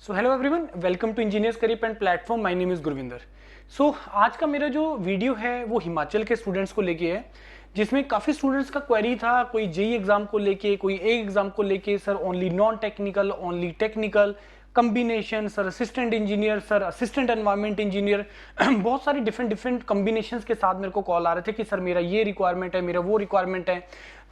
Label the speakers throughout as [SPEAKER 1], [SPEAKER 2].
[SPEAKER 1] So hello everyone, welcome to engineers career and platform. My name is Gurvinder. So आज का मेरा जो video है वो हिमाचल के स्टूडेंट्स को लेके है, जिसमें काफ़ी स्टूडेंट्स का क्वेरी था, कोई जेई एग्जाम को लेके, कोई ए एग्जाम को लेके, sir only non technical, only technical, combination, sir assistant engineer, sir assistant environment engineer. बहुत सारी डिफरेंट कम्बिनेशंस के साथ मेरे को कॉल आ रहे थे कि सर मेरा ये रिक्वायरमेंट है, मेरा वो रिक्वायरमेंट है।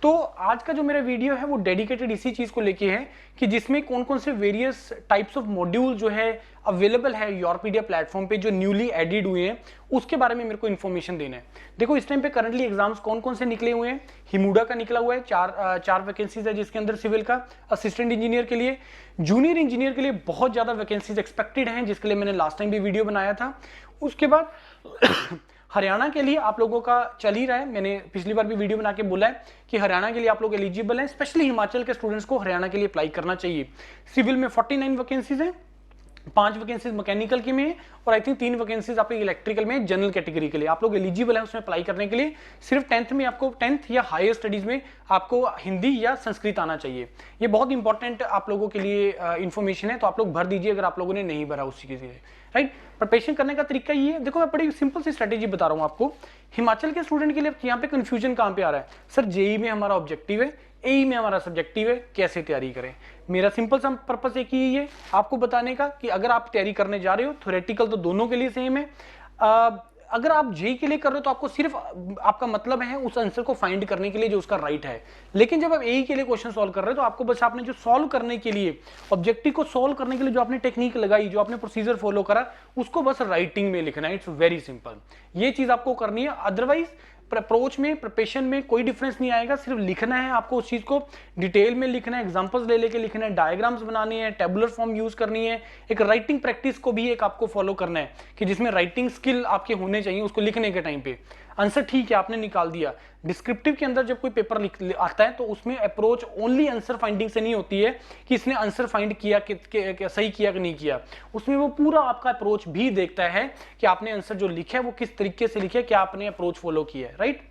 [SPEAKER 1] तो आज का जो मेरा वीडियो है वो डेडिकेटेड इसी चीज को लेके है कि जिसमें कौन कौन से वेरियस टाइप्स ऑफ मॉड्यूल जो है अवेलेबल है योरपीडिया प्लेटफॉर्म पे, जो न्यूली एडिड हुए हैं, उसके बारे में मेरे को इन्फॉर्मेशन देना है। देखो इस टाइम पे करंटली एग्जाम्स कौन कौन से निकले हुए हैं। हिमुडा का निकला हुआ है, चार वैकेंसीज है, जिसके अंदर सिविल का असिस्टेंट इंजीनियर के लिए, जूनियर इंजीनियर के लिए बहुत ज्यादा वैकेंसीज एक्सपेक्टेड हैं, जिसके लिए मैंने लास्ट टाइम भी वीडियो बनाया था। उसके बाद हरियाणा के लिए आप लोगों का चल ही रहा है, मैंने पिछली बार भी वीडियो बना के बोला है कि हरियाणा के लिए आप लोग एलिजिबल हैं। स्पेशली हिमाचल के स्टूडेंट्स को हरियाणा के लिए अप्लाई करना चाहिए। सिविल में 49 वैकेंसीज हैं, 5 वैकेंसीज मैकेनिकल की में है और आई थिंक 3 वैकेंसीज आपके इलेक्ट्रिकल में, जनरल कैटेगरी के लिए आप लोग एलिजिबल है उसमें अप्लाई करने के लिए। सिर्फ 10th में आपको, 10th या हायर स्टडीज में आपको हिंदी या संस्कृत आना चाहिए। ये बहुत इंपॉर्टेंट आप लोगों के लिए इंफॉर्मेशन है, तो आप लोग भर दीजिए अगर आप लोगों ने नहीं भरा उसी के लिए। राइट, प्रिपरेशन करने का तरीका ये है। देखो मैं बड़ी सिंपल सी स्ट्रेटेजी बता रहा हूँ आपको। हिमाचल के स्टूडेंट के लिए यहाँ पे कंफ्यूजन कहाँ पे आ रहा है, सर जेई में हमारा ऑब्जेक्टिव है, एई में हमारा सब्जेक्टिव है, कैसे तैयारी करें। मेरा सिंपल सा पर्पस एक ही है आपको बताने का कि अगर आप तैयारी करने जा रहे हो, थ्योरेटिकल तो दोनों के लिए सेम है। अगर आप जेई के लिए कर रहे हो तो आपको सिर्फ आपका मतलब है उस आंसर को फाइंड करने के लिए जो उसका राइट है। लेकिन जब आप एई के लिए क्वेश्चन सॉल्व कर रहे हो तो आपको बस आपने जो सॉल्व करने के लिए, ऑब्जेक्टिव को सॉल्व करने के लिए जो आपने टेक्निक लगाई, जो आपने प्रोसीजर फॉलो करा, उसको बस राइटिंग में लिखना है। इट्स वेरी सिंपल, ये चीज आपको करनी है। अदरवाइज अप्रोच में, प्रिपरेशन में कोई डिफरेंस नहीं आएगा। सिर्फ लिखना है आपको, उस चीज को डिटेल में लिखना है, एग्जांपल्स ले लेके लिखना है, डायग्राम्स बनाने हैं, टेबुलर फॉर्म यूज करनी है। एक राइटिंग प्रैक्टिस को भी एक आपको फॉलो करना है कि जिसमें राइटिंग स्किल आपके होने चाहिए उसको लिखने के टाइम पे। आंसर ठीक है आपने निकाल दिया। डिस्क्रिप्टिव के अंदर जब कोई पेपर आता है तो उसमें अप्रोच ओनली आंसर फाइंडिंग से नहीं होती है कि इसने आंसर फाइंड किया कि सही किया कि नहीं किया। उसमें वो पूरा आपका अप्रोच भी देखता है कि आपने आंसर जो लिखा है वो किस तरीके से लिखा है, क्या आपने अप्रोच फॉलो किया है। राइट,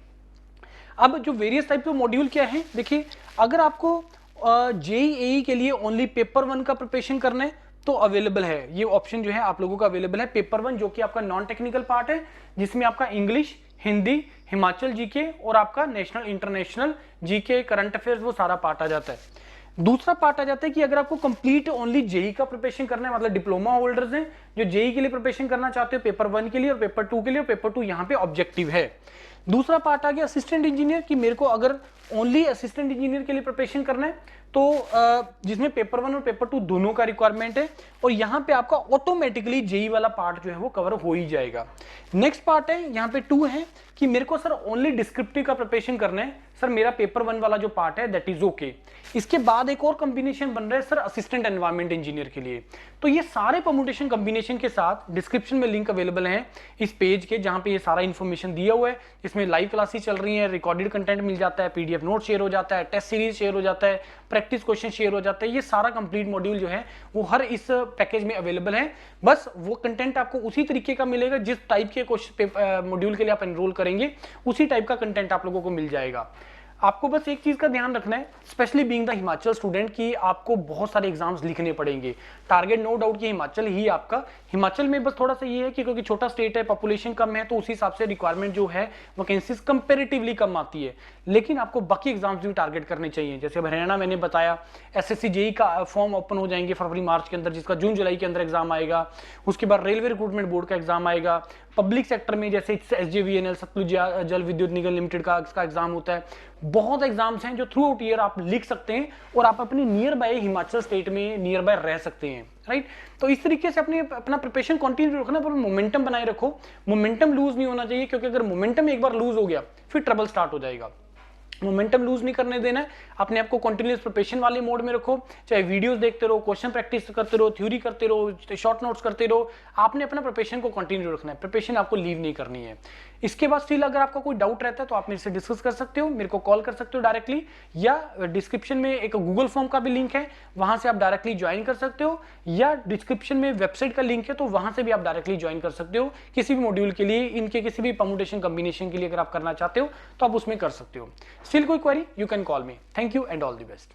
[SPEAKER 1] अब जो वेरियस टाइप के मॉड्यूल क्या है, देखिए अगर आपको जेईई के लिए ओनली पेपर 1 का प्रिपरेशन करना है तो अवेलेबल है, ये ऑप्शन जो है आप लोगों का अवेलेबल है। पेपर 1 जो कि आपका नॉन टेक्निकल पार्ट है, जिसमें आपका इंग्लिश, हिंदी, हिमाचल जीके और आपका national international GK, current affairs, वो सारा पार्ट आ जाता है। दूसरा पार्ट आ जाता है कि अगर आपको कंप्लीट ओनली जेई का प्रिपरेशन करना है, मतलब डिप्लोमा होल्डर्स हैं जो जेई के लिए प्रिपरेशन करना चाहते हो, पेपर 1 के लिए और पेपर 2 के लिए, और पेपर 2 यहाँ पे ऑब्जेक्टिव है। दूसरा पार्ट आ गया असिस्टेंट इंजीनियर, कि मेरे को अगर ओनली असिस्टेंट इंजीनियर के लिए प्रिपरेशन करना है तो जिसमें पेपर 1 और पेपर 2 दोनों का रिक्वायरमेंट है, और यहाँ पे आपका ऑटोमेटिकली जेई वाला पार्ट जो है वो कवर हो ही जाएगा। नेक्स्ट पार्ट है यहाँ पे 2 है कि मेरे को सर ओनली डिस्क्रिप्टिव का प्रिपरेशन करना है, सर मेरा पेपर 1 वाला जो पार्ट है दैट इज ओके। इसके बाद एक और कॉम्बिनेशन बन रहा है सर असिस्टेंट एनवायरनमेंट इंजीनियर के लिए। तो ये सारे परम्यूटेशन कॉम्बिनेशन के साथ डिस्क्रिप्शन में लिंक अवेलेबल है इस पेज के, जहां पे ये सारा इन्फॉर्मेशन दिया हुआ है। इसमें लाइव क्लासेस चल रही हैं, रिकॉर्डेड कंटेंट मिल जाता है, पीडीएफ नोट शेयर हो जाता है, टेस्ट सीरीज शेयर हो जाता है, प्रैक्टिस क्वेश्चन शेयर हो जाता है। ये सारा कंप्लीट मॉड्यूल जो है वो हर इस पैकेज में अवेलेबल है। बस वो कंटेंट आपको उसी तरीके का मिलेगा, जिस टाइप के क्वेश्चन मॉड्यूल के लिए आप एनरोल करेंगे उसी टाइप का कंटेंट आप लोगों को मिल जाएगा। आपको बस एक चीज का ध्यान रखना है, specially being the Himachal student, की आपको बहुत सारे एग्जाम्स लिखने पड़ेंगे। टारगेट नो डाउट कि हिमाचल ही आपका, हिमाचल में बस थोड़ा सा ये है कि क्योंकि छोटा स्टेट है, पॉपुलेशन कम है, तो उस हिसाब से रिक्वायरमेंट जो है वैकेंसीज कंपेरेटिवली कम आती है। लेकिन आपको बाकी एग्जाम्स भी टारगेट करने चाहिए। जैसे हरियाणा मैंने बताया, एसएससी जेई का फॉर्म ओपन हो जाएंगे फरवरी मार्च के अंदर, जिसका जून जुलाई के अंदर एग्जाम आएगा। उसके बाद रेलवे रिक्रूटमेंट बोर्ड का एग्जाम आएगा। पब्लिक सेक्टर में जैसे एसजेवीएनएल, सतलुज जल विद्युत निगम लिमिटेड का इसका एग्जाम होता है। बहुत एग्जाम्स हैं जो थ्रू आउट ईयर आप लिख सकते हैं और आप अपने नियर बाय हिमाचल स्टेट में नियर बाय रह सकते हैं। राइट, तो इस तरीके से अपना प्रिपरेशन कंटिन्यू रखना, पर मोमेंटम बनाए रखो। मोमेंटम लूज नहीं होना चाहिए, क्योंकि अगर मोमेंटम एक बार लूज हो गया फिर ट्रबल स्टार्ट हो जाएगा। मोमेंटम लूज नहीं करने देना है, अपने आप को कंटिन्यूअस प्रिपरेशन वाले मोड में रखो। चाहे वीडियोस देखते रहो, क्वेश्चन प्रैक्टिस करते रहो, थ्योरी करते रहो, शॉर्ट नोट्स करते रहो। आपने अपना प्रिपरेशन को कंटिन्यू रखना है, प्रिपरेशन आपको लीव नहीं करनी है। इसके बाद स्टिल अगर आपका कोई डाउट रहता है तो आप मेरे से डिस्कस कर सकते हो, मेरे को कॉल कर सकते हो डायरेक्टली, या डिस्क्रिप्शन में एक गूगल फॉर्म का भी लिंक है, वहां से आप डायरेक्टली ज्वाइन कर सकते हो, या डिस्क्रिप्शन में वेबसाइट का लिंक है तो वहां से भी आप डायरेक्टली ज्वाइन कर सकते हो। किसी भी मॉड्यूल के लिए, इनके किसी भी परम्यूटेशन कॉम्बिनेशन के लिए अगर आप करना चाहते हो तो आप उसमें कर सकते हो। स्टिल कोई query, you can call me. Thank you and all the best.